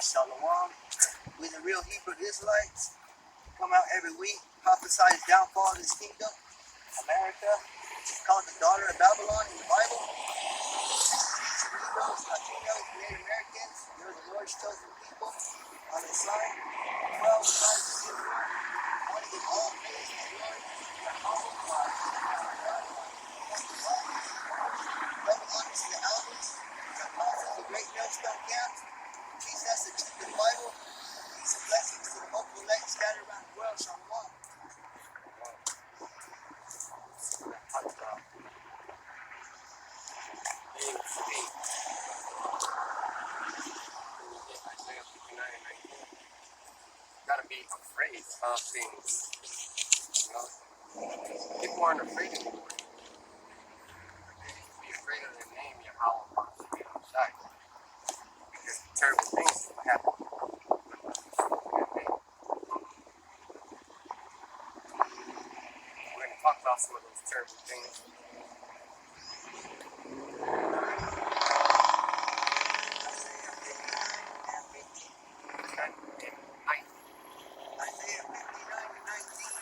Shalom. We the real Hebrew Israelites. Come out every week, prophesy the downfall of this kingdom. America, which is called the daughter of Babylon in the Bible. Negroes, Latinos, Native Americans, they're the Lord's chosen people on his side. 12 tribes of Israel. I want to give all praise to the Lord. Double honor to the elders, the apostles, the great millstone camps. Jesus, the truth of the Bible. Peace and blessings to the hopeful elect scattered around the world. Shalom. Gotta be afraid of things. You know, people aren't afraid anymore. They used to be afraid of their name, Yahweh, because terrible things happen. We're going to talk about some of those terrible things. Isaiah 59:19.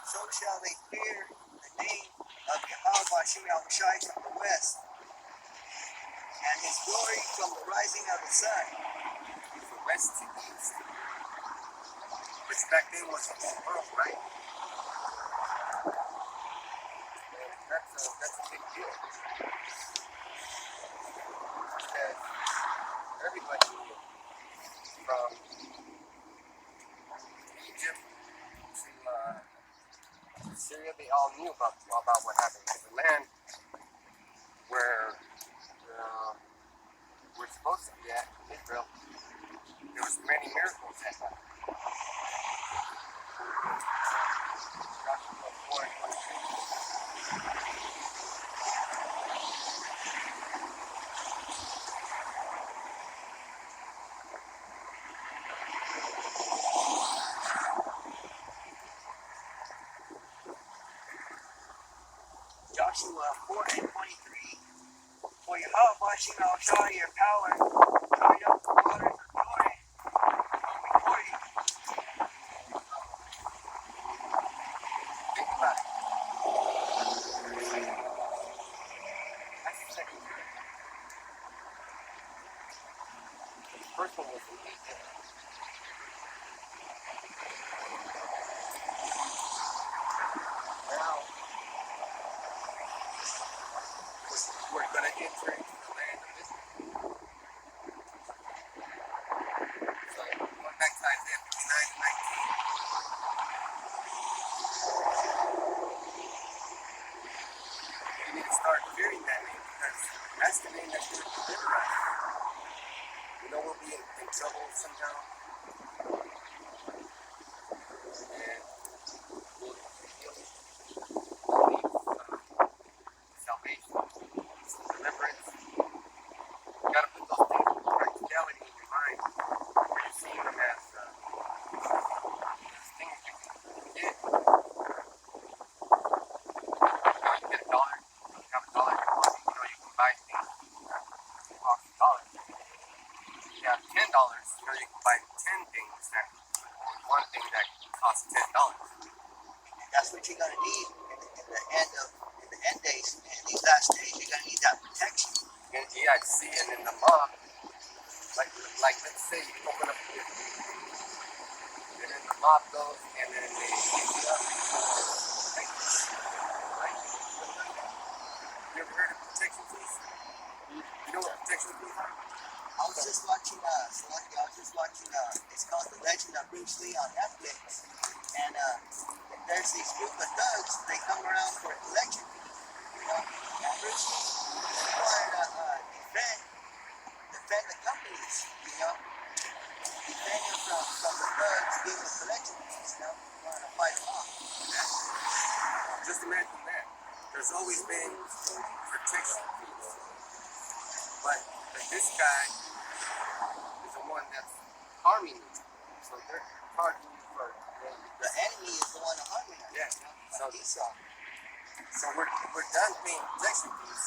So shall they fear the name of Yahweh Hashem Yahushai from the west, and his glory from the rising of the sun. From west to east. Which back then was the whole world, right? And that's a big deal. Because everybody knew from Egypt to Syria, they all knew about what happened. In the land where we're supposed to be at, Israel, there was many miracles that happened. Joshua 4:23. Joshua 4:23. For Yahweh Hashem Yahushai, your power, dried up the waters of Jordan before you. Think about it. That's the second miracle. The first one was in Egypt. Now, we're going to enter into the land of Israel. So, going back to Isaiah 59:19. We need to start fearing that name because that's the name that's going to deliver us. You know, we'll be in trouble somehow. And we'll need salvation, some deliverance. You got to put those things with practicality in your mind. You're seeing them as things you can get. You get a dollar, you have a dollar in your pocket, you know, you can buy things that cost $1. You have $10, you know, you can buy 10 things that, or one thing that costs $10. That's what you're gonna need in the end days, in these last days. You're gonna need that protection. And yeah, I see, and in the mob, like let's say you open up your and then the mob goes and then they pick you up right? You ever heard of protection police? You know what protection police are? I was just watching, it's called The Legend of Bruce Lee on Netflix. And there's these group of thugs, they come around for election, you know. And Bruce Lee required to defend the companies, you know. Defend them from the thugs giving us election fees, you know. Trying to fight them off. Just imagine that. There's always been protection police. But this guy is the one that's harming you. So they're targeting you for the enemy is the one harming us. Yeah. So Esau. So we're done paying protection fees.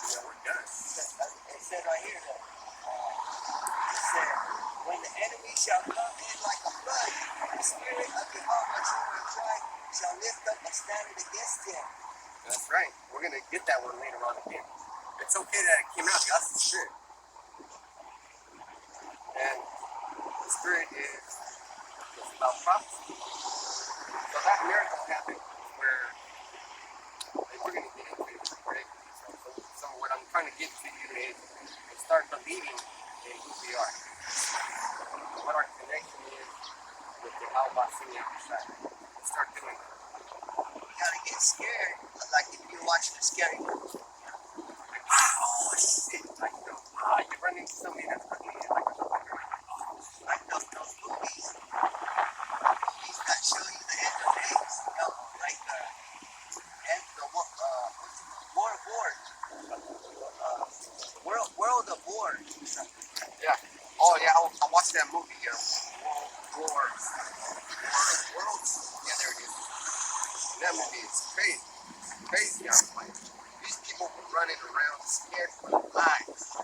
You know, we're done. It says right here though. It said, when the enemy shall come in like a flood, the spirit of Jehovah shall lift up a standard against him. That's right. We're going to get that one later on again. It's okay that it came out. God's the Spirit. And the Spirit is about prophecy. So that miracle happened where we're going to get into it, right? So what I'm trying to get to you is start believing in who we are. What our connection is with the Al-Basini outside. Start doing it. You gotta get scared, like if you're watching a scary movie. Oh shit! Like you run into somebody that's ugly, Like those movies that show you the end of days, you know, like War of Wars, World of War. yeah. Oh yeah, I watched that movie. Worlds. Yeah, there it is. That movie is crazy. Crazy. Like, these people were running around scared for their lives.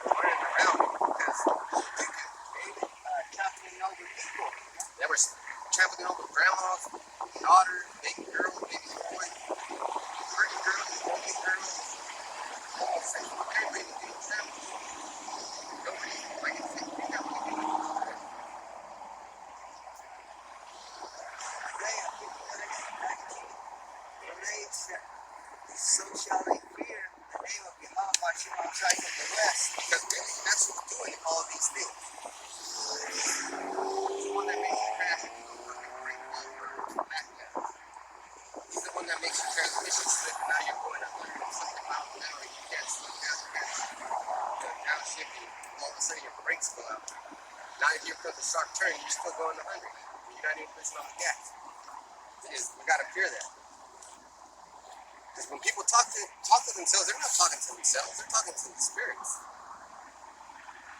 They're running around because Trampling over people. they were trampling over grandmas, daughters, baby girls, baby boys, pretty girls, ugly girls, homosexual, everybody was being trampled. Nobody, like I said, you got to be So shall they fear the name of Jehovah Shai from the rest. because really that's who's doing all these things. He's the one that makes you crash and you fucking break back down. He's the one that makes your transmission slip and now you're going 100 and something miles an hour and you can't slow down, you can't downshift and all of a sudden your brakes go out. Now here comes a sharp turn, you're still going 100 and you're not even pushing on the gas. We gotta fear that. Because when people talk to themselves, they're not talking to themselves, they're talking to the spirits.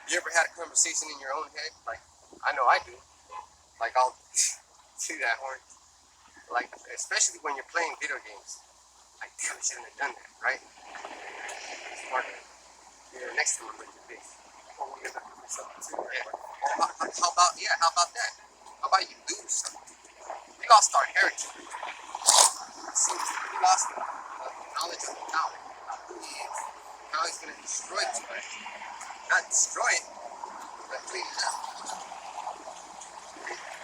You ever had a conversation in your own head? Like, I know I do. Like, I'll see that horn. Like, especially when you're playing video games. Like, damn, I shouldn't have done that, right? Smart. You're next to them with your face. Or we're gonna do something too. Yeah. Or how about that? How about you lose something? We lost our heritage. We lost the knowledge of the power, about who he is, how he's going to destroy it tonight. Not destroy it, but clean it up.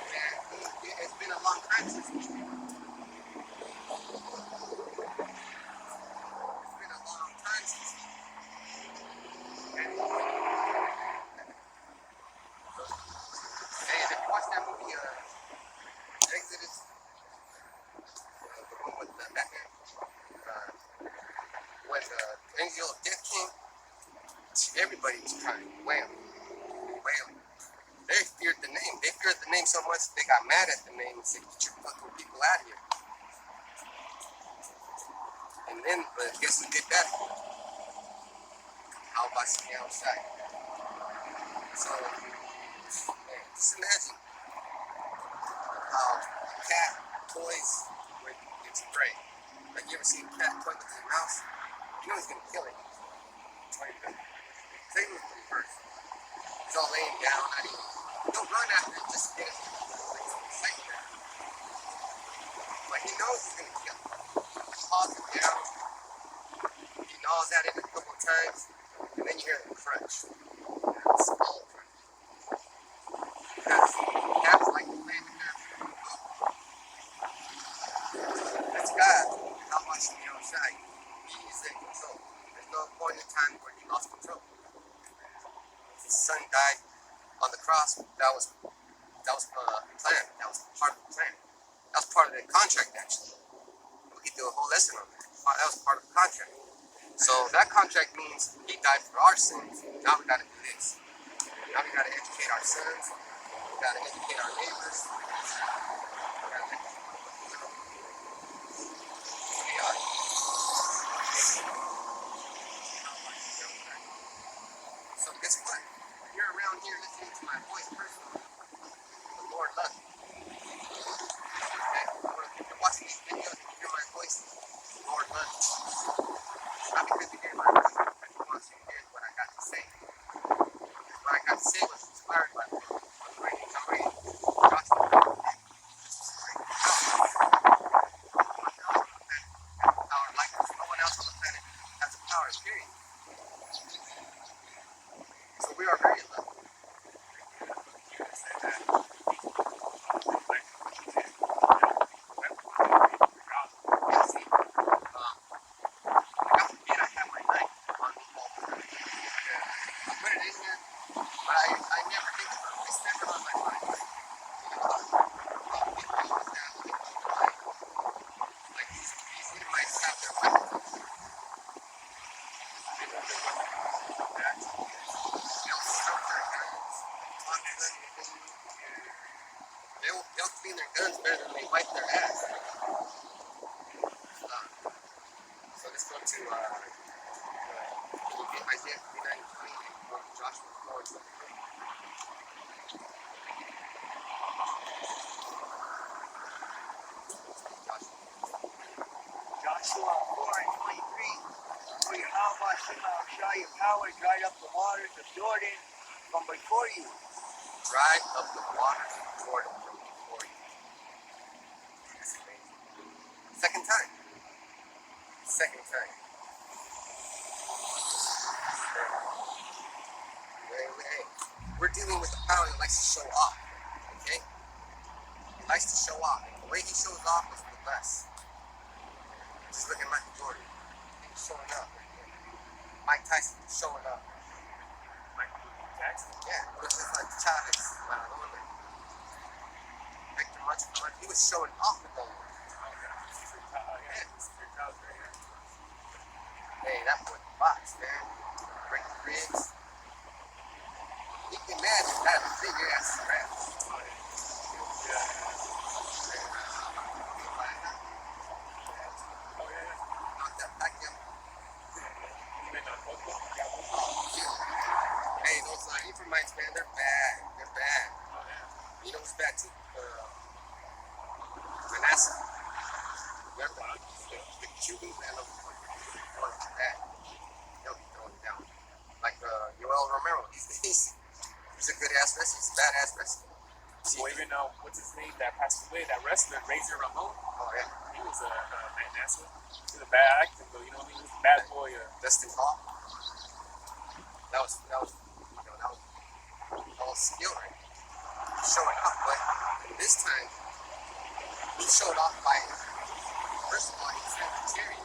And it's been a long time since we've been. It's been a long time since we've been. And if you watch that movie, Exodus, the one with Batman, when the angel of death came, everybody was crying, wailing. They feared the name. They feared the name so much they got mad at the name and said, "Get your fucking people out of here." And then, guess who did that? How about sitting outside? So, man, just imagine how a cat toys with its prey. Like, you ever seen a cat toy with his mouse? You know he's gonna kill it. Same with the person. He's all laying down, not even. Don't run after it, just get it. Like he knows he's gonna kill it. He paws it down. He gnaws at it a couple of times, and then you hear him crunch. It's all crunch. Because cats like to play with their food. That's God. How much on the outside? He is in control. There's no point in time where he lost control. His son died on the cross. That was planned. That was part of the plan. That was part of the contract, actually. We could do a whole lesson on that. That was part of the contract. So that contract means he died for our sins. Now we got to do this. Now we got to educate our sons. We got to educate our neighbors. We got to educate who they are. So guess what? If you're around here listening to my voice personally, the Lord loves you. Okay? If you're watching these videos and you hear my voice, the Lord loves you. Not because you hear my voice, but He wants you to hear what I So we are very lucky. Yeah, see, God forbid I have my knife on me all the time. I put it in here, but I never think about it. It's never on my mind. Like these Edomites have their weapons. They'll stroke their guns, talk to them. They'll clean their guns better than they wipe their ass. So let's go to Isaiah 59:20 and go to Joshua 4. Joshua 4:23. For Yahweh shall your power dried up the waters of Jordan from before you. Drive up the waters of Jordan from before you. That's amazing. Second time. Hey, we're dealing with a power that likes to show off. Okay? He likes to show off. The way he shows off is the best. Just look at Michael Jordan. He's showing up. Mike Tyson showing up. Yeah, look at like Chavez, Maradona, Hector Machuca. He was showing off with those. Hey, that boy box, man. Break the ribs. You can imagine that big ass scratch. Knocked that back in. Hey, those Ephraimites, man, they're bad. You know what's bad too? Manasseh. Remember, the Cubans, man, they'll be bad. They'll be throwing down. Like Yoel Romero, he's a good ass wrestler. He's a bad ass wrestler. Well, even what's his name that passed away, that wrestler, Razor Ramon. Oh yeah. He was a Manasseh. He was a bad actor, though. You know what I mean? He was a bad boy. Dustin Hall. That was skill right. Showing off, but this time he showed off by first of all he was vegetarian.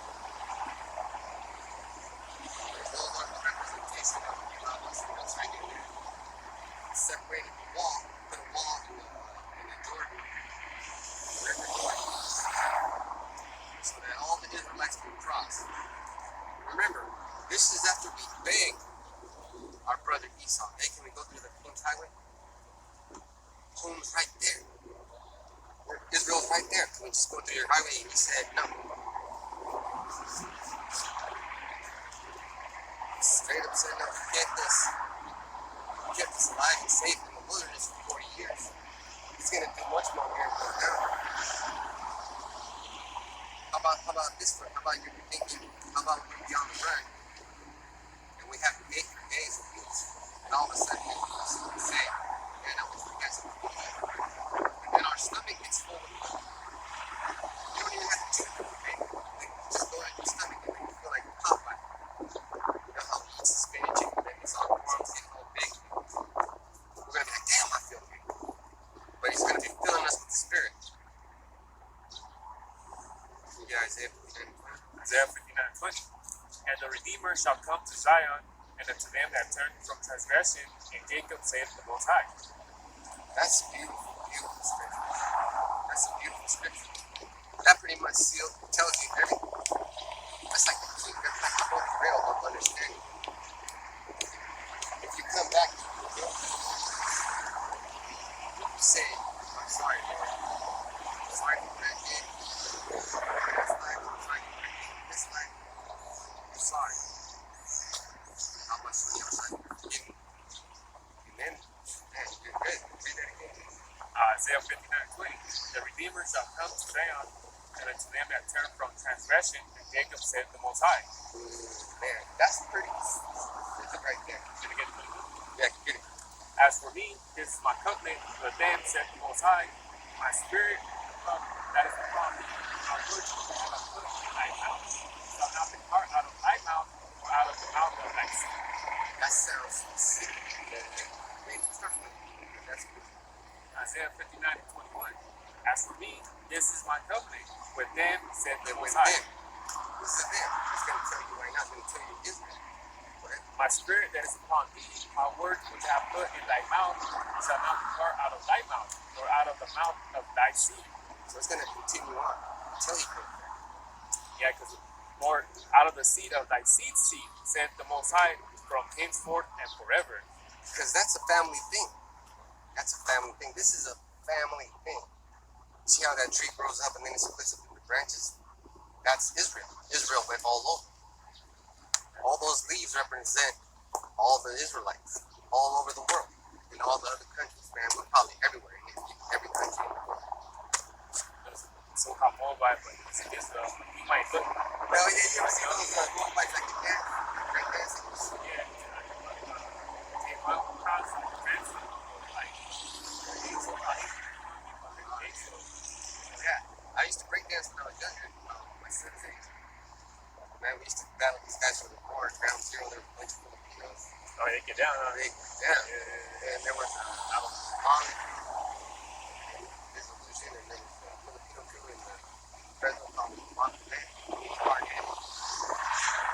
There's no longer representation of the that's right in there. Separated the wall, put a wall in the Jordan, River Jordan, so that all the Israelites can cross. Remember, this is after we begged our brother Esau, hey, can we go through the King's Highway? Home's right there. Israel's right there. Can we just go through your highway? And he said no. Straight up said no. He kept us alive and safe in the wilderness for 40 years. He's gonna do much more miracles now. How about this one? How about you're thinking, how about we'll be on the run and we have to make our days of peace, and all of a sudden we say, man, I was the best. And then our stomach gets full of food. You don't even have to chew anything. Like, just go at your stomach and then you feel like Popeye. You know how he eats spinach and then his arms getting all big. We're gonna be like, damn, I feel big. But he's gonna be filling us with the Spirit. Yeah, Isaiah 59:20. Isaiah 59:20. And the Redeemer shall come to Zion, and unto them that turn from transgression, and Jacob saith the Most High. That's a beautiful, beautiful scripture. That's a beautiful scripture. That pretty much tells you everything. That's like the key. That's like the Holy Grail of understanding. If you come back to the book, you say, I'm sorry, Lord. I'm sorry for what I did. This life. I'm sorry. How much for your son? Forgive me. And then, man, you're good. Read that again. Isaiah 59:20. The Redeemer shall come to Zion, and unto them that turn from transgression, and Jacob said the Most High. Man, that's pretty specific right there. Gonna get it? Yeah, get it. As for me, this is my covenant with them, said the Most High. My spirit, that is upon me. My words that I have put in thy mouth shall not depart out of thy mouth, or out of the mouth of That sounds sick. Maybe start with that's good. Isaiah 59 and 21. As for me, this is my covenant with them, said the With Most High. them. Who's the them? He's going to tell you right now. He's going to tell you Israel. Right? My spirit that is upon thee, my word which I have put in thy mouth, shall not depart out of thy mouth, nor out of the mouth of thy seed. So it's going to continue on until he comes back. Yeah, because Lord, out of the seed of thy seed, said the Most High, from henceforth and forever. Because that's a family thing. That's a family thing. This is a family thing. See how that tree grows up and then it splits up into branches? That's Israel. Israel went all over. All those leaves represent all the Israelites all over the world. In all the other countries, man. We're probably everywhere. In every country in the world. There's so-called Moabite, but it's in Israel. You might look. Well, yeah, you ever see those Moabites like the dance? Break dancers? Yeah, they run across the fence, like, Yeah. I used to break dance when I was younger. My son's age. Man, we used to battle these guys for the floor. Ground zero, there was a bunch of Filipinos. oh, they get down, huh? Yeah. And there was I was on Dissolution, and there was a Filipino crew in the Fresno called Monterey.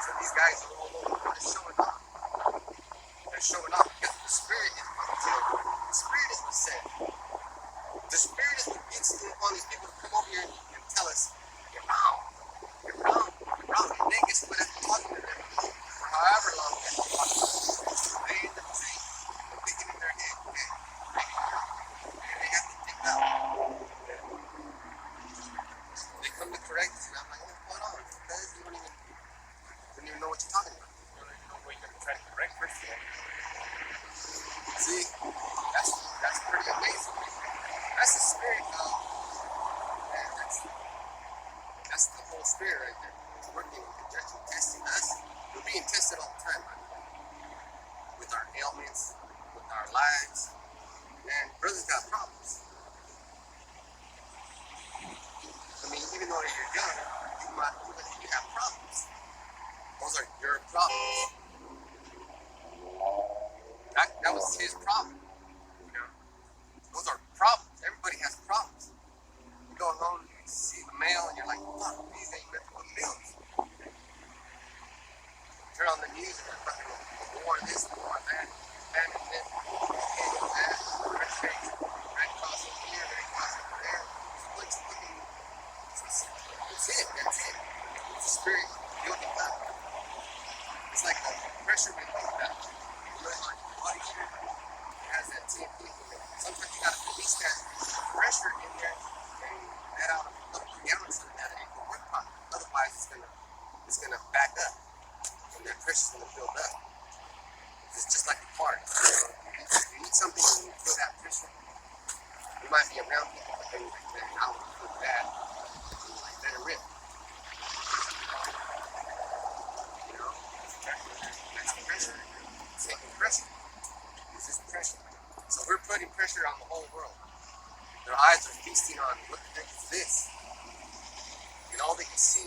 So these guys are all over. They're showing off. They're showing off because the spirit is the spirit is what said. The spirit is what gets on these people to come over here and tell us, you're wrong. You're wrong. You're wrong. And then guess what? After talking to them for however long they're talking to them, they end up saying, they're thinking in their head, okay, and they have to think out. They come to correct us, and I'm like, what's going on? Because you don't even know what you're talking about. You don't even know what you're going to try to correct first of all. See, that's pretty amazing. That's the spirit of, man, that's the whole spirit right there. It's working in conjunction, testing us. We're being tested all the time, by the way. With our ailments, with our lives. And brothers got problems. I mean, even though you're young, you have problems. Those are your problems. That was his problem. You know? Those are problems. Everybody has problems. You go home, you see the mail, and you're like, fuck, these ain't meant for bills. Turn on the news, and they're fucking war this, war that, abandonment, that, rent rates, rent costs over here, rent costs over there. It's fucking, that's it. It's a spirit building up. It's like the pressure we talk about. You put it on your body here, it has that TNT in there. Sometimes you gotta release that pressure in there and let out a couple of gallons of that, and it can work properly. Otherwise, it's gonna back up, and that pressure's gonna build up. It's just like a car. You need something and you feel that pressure. You might be around people, but then you're like, man, I don't feel bad. And you're like, let it rip. You know? That's pressure. Taking pressure. It's just pressure. So we're putting pressure on the whole world. Their eyes are feasting on what the heck is this? And all they can see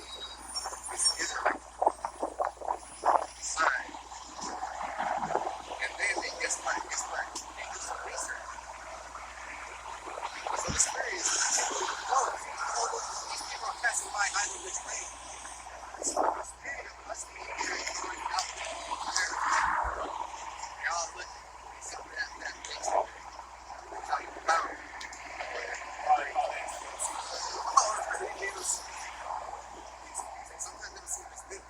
is Israelite sign. And then they guess what? They do some research. So the spirit is continuing to flow. These people are passing by either which way. So the spirit must be here and going out there. They all look except for that picture. That's how you found it. Sometimes they don't seem as good.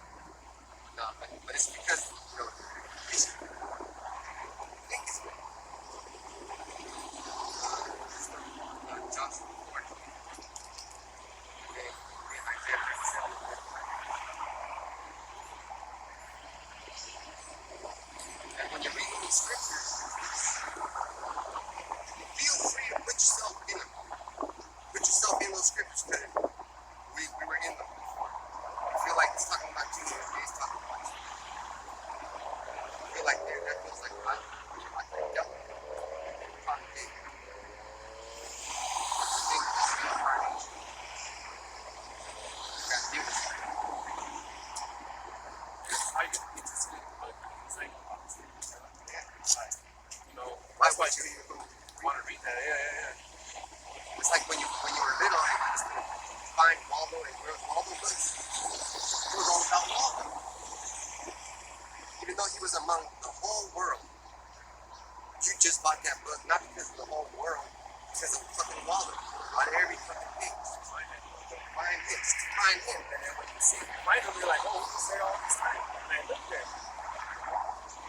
he was among the whole world. You just bought that book not because of the whole world, because of the fucking wallet on every fucking page. Find him. And then when you see him, finally, like, oh, he was there all this time. And I looked there.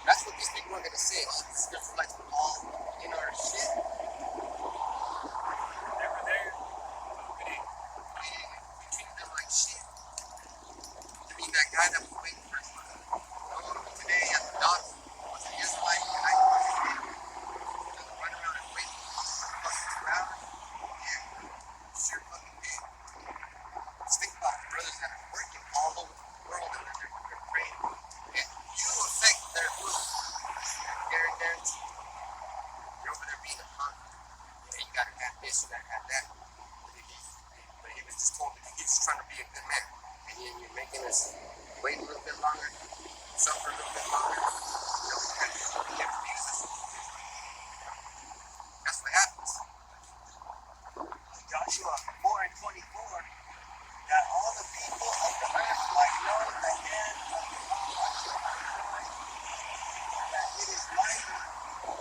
That's what these people are gonna say. Oh, these Israelites were all in our shit. They were there. We Treated them like shit. I mean, that guy that was waiting for us today at the dock was an Israelite, and I thought he did. Run around and wait for 2 hours. Yeah, sure fucking did. Just think about the brothers that are working all over the world and they're praying. And you affect their food. Guarantee. You're over there being a punk. Yeah, you gotta have this, you gotta have that. But he was just told that he's just trying to be a good man. And you're making us wait a little bit longer, suffer a little bit longer. You know, you have to use us. That's what happens. Joshua 4 and 24, that all the people of the earth might know the hand of Yahweh, that it is mighty,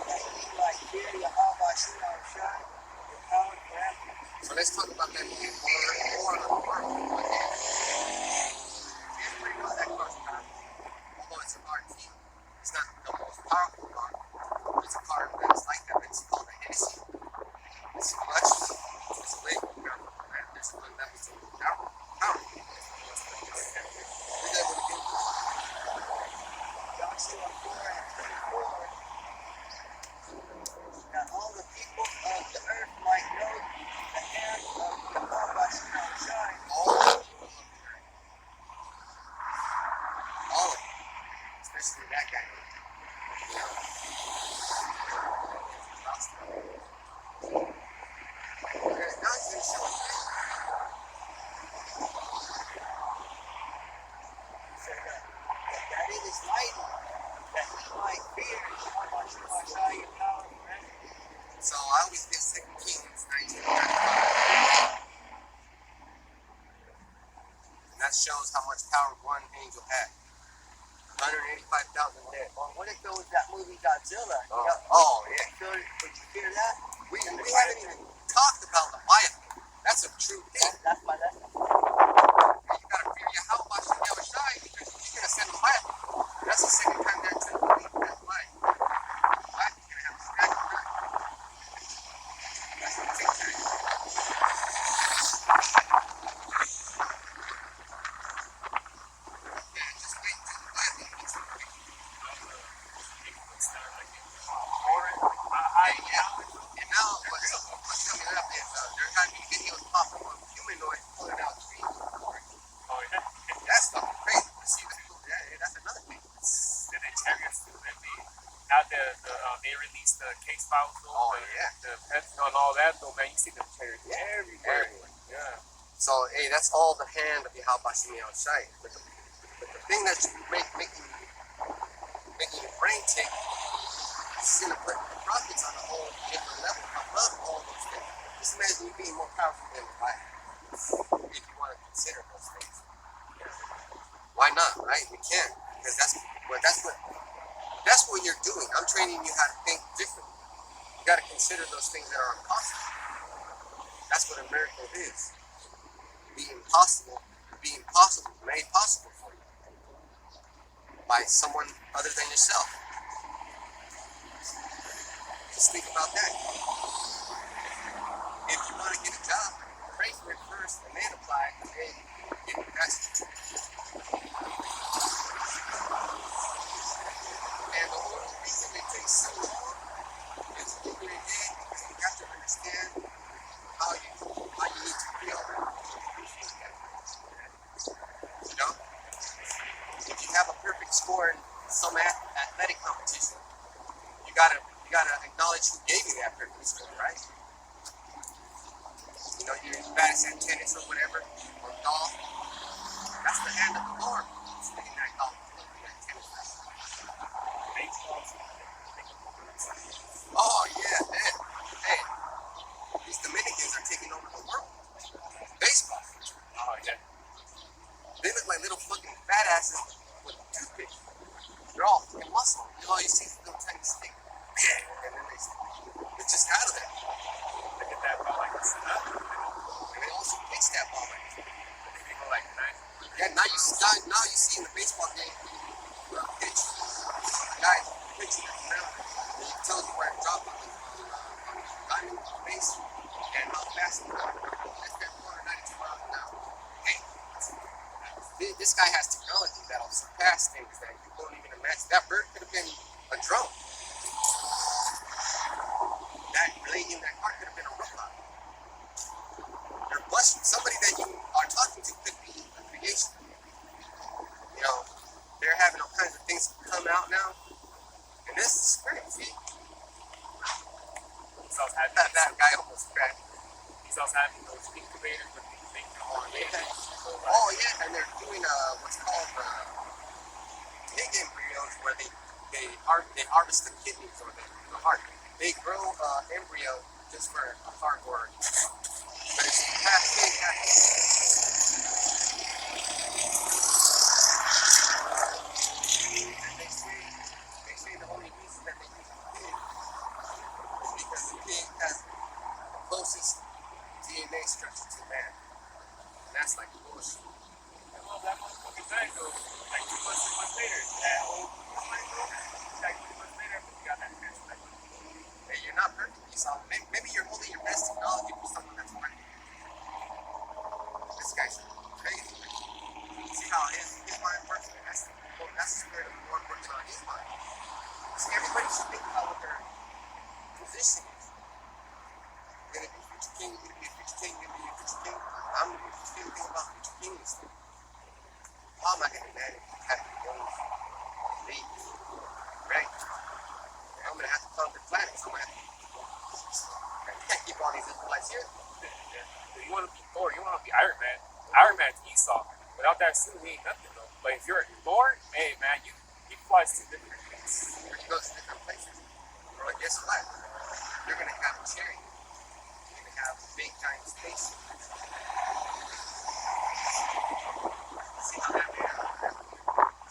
that he might fear Yahweh Shua Shai, the power forever. So let's talk about that being more on the world. Everybody knows that car's powerful. Although it's a RT, it's not the most powerful car. It's a car that's like that. It's called a Hennessy. It's clutch. It's a lake. There's one that was power. Joshua 4 and 24, that all the people of the earth might know the hand of Yahweh Shua Shai. All of them. Especially that guy. You know. Now he's going to show us. That it is mighty, that he might fear Yahweh Shua Shai, your power forever. So I always get 2 Kings 19:35. And that shows how much power one angel had. 185,000 dead. Well, what if there was that movie Godzilla? Oh, yeah. Would you fear that? We haven't even talked about Leviathan. That's a true thing. That's my lesson. You gotta fear Yahweh Shai because he's gonna send Leviathan. That's the second time they're gonna believe that's right. Leviathan's gonna have a stack of dirt. That's the picture. Yeah, just wait till Leviathan gets the picture. And now what's coming up is they're having videos popping up of humanoids pulling out trees. Oh, yeah. That's fucking crazy. To see that's another thing. Then they chariots too. And now they released the case files. Oh, yeah. The pets and all that. Though, man, you see the chariots everywhere. Yeah. So, hey, that's all the hand of Yahweh Shai. But the thing that's making your brain tick is seeing the prophets on a whole different level above all those things. Just imagine you being more powerful than the Bible, if you want to consider those things. Why not, right? We can, because that's what you're doing. I'm training you how to think differently. You got to consider those things that are impossible. That's what a miracle is. Being possible, made possible for you by someone other than yourself. Just think about that. If you want to get a job, pray for it first and then apply and then get your best. And the only reason it takes so long is to get in your head because you have to understand how you need to feel. You know? If you have a perfect score in some athletic competition, you gotta acknowledge who gave you that perfect score, right? You know, you're best at tennis or whatever, or golf. That's the hand of the Lord. Speaking that golf, that tennis. Oh yeah, man. Hey, these Dominicans are taking over the world. Baseball. Oh, yeah. They look like little fucking fat asses with toothpicks. They're all fucking picture that's around, and it tells you where it dropped on the diamond base and how fast it went. It's been 492 miles an hour. Hey, this guy has technology that'll surpass things that you won't even imagine. That bird could have been a drone. That lady in that car could have been a robot. Your bus, somebody that you are talking to could be a creation. You know, they're having all kinds of things come out now, and this is crazy. He's also having That guy almost crashed. he's also having those incubators with these things on it. Oh yeah, and they're doing what's called pig embryos, where they harvest the kidneys or the heart. They grow embryo just for a heart organ, but it's half pig, half and they say the only reason that they use the pig is because the pig has the closest DNA structure to man, and that's like bullshit. Well, that motherfucker died though, like 2 months later. That old woman, like 2 months later, after he got that cancer. Like, Hey, you're not perfect, so maybe you're holding your best technology for someone that's working. This guy's crazy. See how his mind works? That's the spirit of the Lord working on his mind. See, everybody should think about what their position is. You're going to be future king, you're going to be a future king, you're going to be a future king. I'm going to be a future king. Think about future kings. How am I going to manage having those leads? Right? I'm going to have to conquer planets. I'm going to have to. You can't keep all these Israelites here. you want to be Thor, you want to be Iron Man. Iron Man's Esau. Without that suit, he ain't nothing though. But if you're Thor, hey man, he flies to different things. He goes to different places. But guess what? You're going to have a chariot. You're going to have a big giant spaceship. See how that man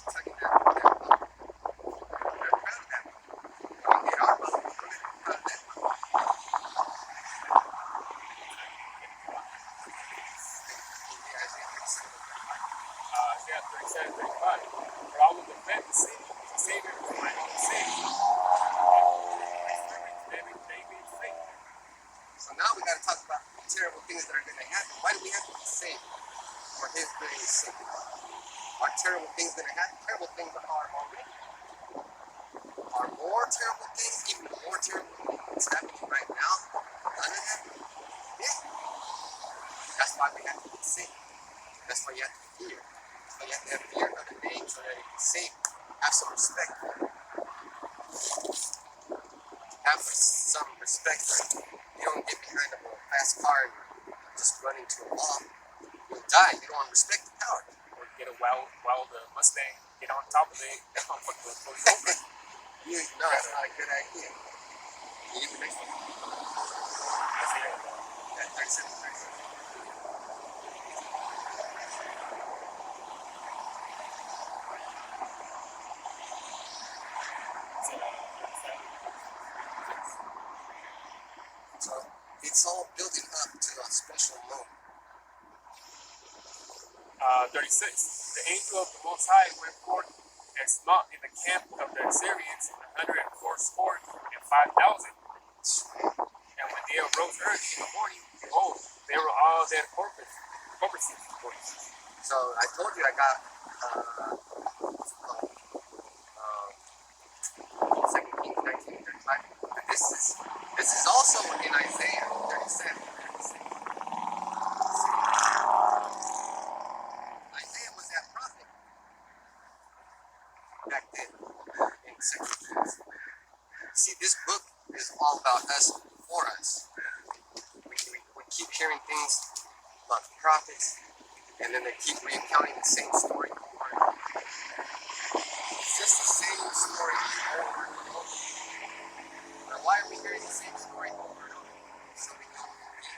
tugging that boat. They're proud of that boat. They are boat. We're going to be proud of that boat. Isaiah 37, 35. For I will defend the city, the Savior of my own city. So now we got to talk about the terrible things that are going to happen. Why do we have to be saved? For His grace sake. Are terrible things going to happen? Terrible things are already. Are more terrible things, even more terrible things happening right now, gonna happen? Yeah. That's why we have to be saved. That's why you have to fear. That's why you have to have fear of the name so that it can save. Have some respect for it. Have some respect for it. You don't get behind a fast car and just run into a wall. You'll die. You don't want to respect the power. Or get a wild Mustang, get on top of it, that motherfucker goes over. No, that's not a good idea. Can you get the next one? Yeah, 37, 37. So it's all building up to a special moment. 36. The angel of the Most High went forth and smote in the camp of the Assyrians 104 score and 5,000. And when they arose early in the morning, behold, they were all dead corpses. So I told you I got what's it called? 2 Kings 19:35. But this is also in Isaiah 37. Isaiah was that prophet back then in the second Kings. See, this book is all about us, for us. We keep hearing things about the prophets, and then they keep recounting the same story over and over. It's just the same story over and over. Now, why are we hearing the same story over and over? So we don't believe.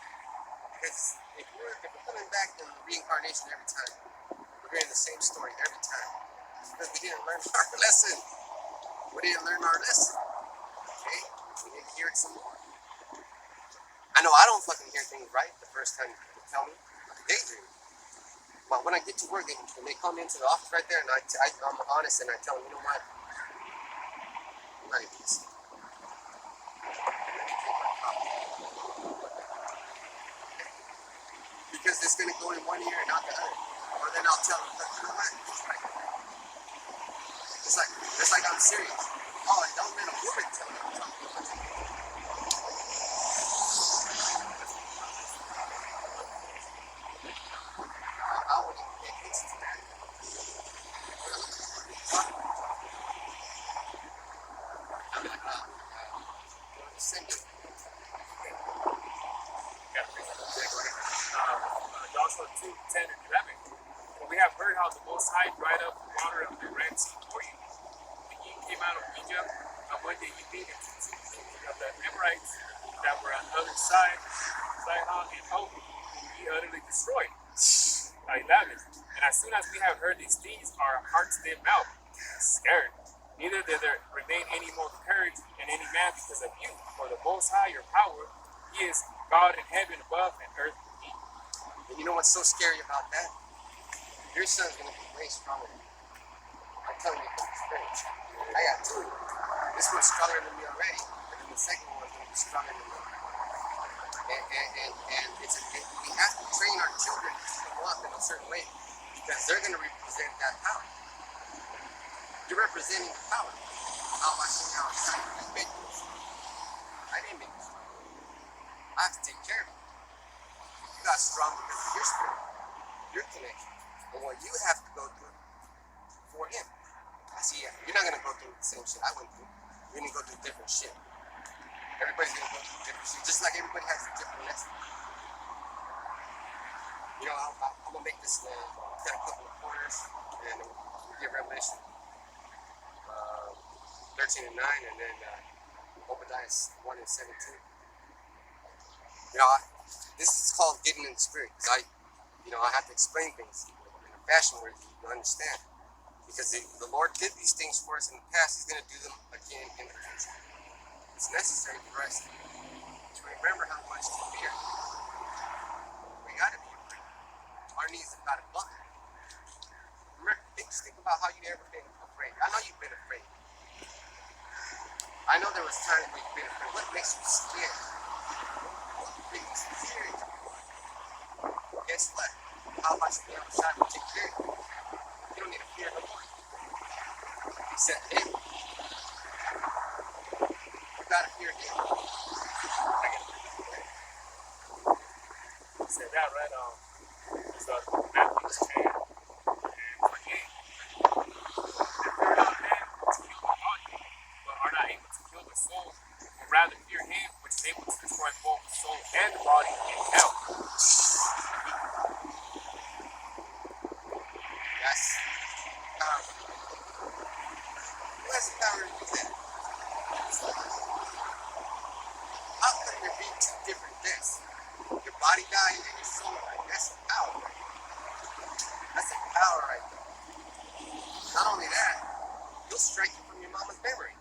Because if we're coming back in reincarnation every time, we're hearing the same story every time. It's because we didn't learn our lesson. We didn't learn our lesson. Okay? We need to hear it some more. I know I don't fucking hear things right the first time you tell me. I daydream. But when I get to work, when they come into the office right there, and I'm honest, and I tell them, you know what? not even listening. Let me drink my coffee. Because it's gonna go in one ear and not the other. Or then I'll tell them, you know what? It's right. It's like I'm serious. Oh, and don't let a woman tell me I'm talking about you. I wouldn't even pay attention to that. I'm like, send it. Joshua 2, 10 and 11. For we have heard how the Most High dried up the water of the Red Sea for you. When ye came out of Egypt, and when ye beat into two kings of the Amorites that were on the other side, Sihon and Og, whom ye utterly destroyed. 11. And as soon as we have heard these things, our hearts did melt, scared. Neither did there remain any more courage in any man because of you. For the Most High, your power, He is God in heaven above and earth beneath. And you know what's so scary about that? Your son's gonna be way stronger than you. I'm telling you from experience. I got two. This one's stronger than me already, and then the second one's gonna be stronger than me. And we have to train our children to grow up in a certain way because they're gonna represent that power. You're representing the power. How am I seeing how excited you make this? I didn't make you strong. I have to take care of you. You got strong because of your spirit, your connection, and what you have to go through for him. I see, you're not gonna go through the same shit I went through. You're gonna go through different shit. Everybody's gonna go through different shit, just like everybody has a different lesson. You know, I'm gonna make this, got a couple of pointers, and we get Revelation 13 and 9, and then Obadiah 1 and 17. You know, this is called getting in the spirit, because I have to explain things in a fashion where you understand. Because the Lord did these things for us in the past, He's going to do them again in the future. It's necessary for us to remember how much to fear. We got to be afraid. Our knees have got to buckle. Remember, think about how you ever been afraid. I know you've been afraid. I know there was times when you've been afraid. What makes you scared? What makes you scared? Guess what? How much you have a shot to take care of you? You don't need to fear no more. Except him. You gotta fear him. You said that, right? It's Matthew 10 and 28. And fear not man to kill the body, but are not able to kill the soul, but rather fear him which is able to destroy both the soul and the body in hell. That's powerful. Who has the power to do that? How could there be two different deaths? Your body dying and your soul dying. That's a power right there. That's a power right there. Not only that, he'll strike you from your mama's memory.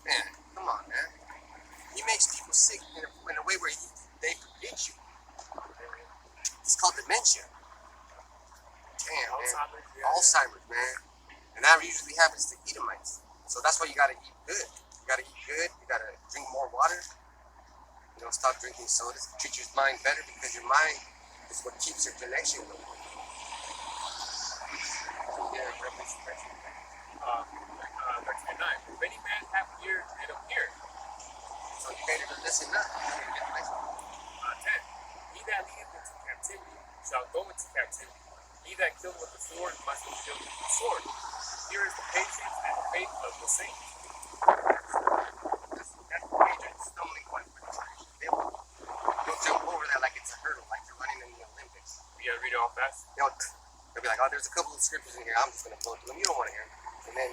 Man, come on, man. He makes people sick in a way where they forget you. It's called dementia. Damn, man. Alzheimer's, man. And that usually happens to Edomites. So that's why you gotta eat good. You gotta eat good. You gotta drink more water. You know, stop drinking sodas. Treat your mind better because your mind is what keeps your connection going. Yeah, Revelation 13. 13 and 9. If any man have ear, let him hear. So you better to listen up. 10. He that leadeth into captivity shall go into captivity. He that killeth with the sword must be killed with the sword. Here is the patience and the faith of the saints. That's the major stumbling point for the church. They'll jump over that like it's a hurdle, like you're running in the Olympics. You gotta read it all fast. They'll be like, oh, there's a couple of scriptures in here. I'm just going to blow through them. You don't want to hear them. And then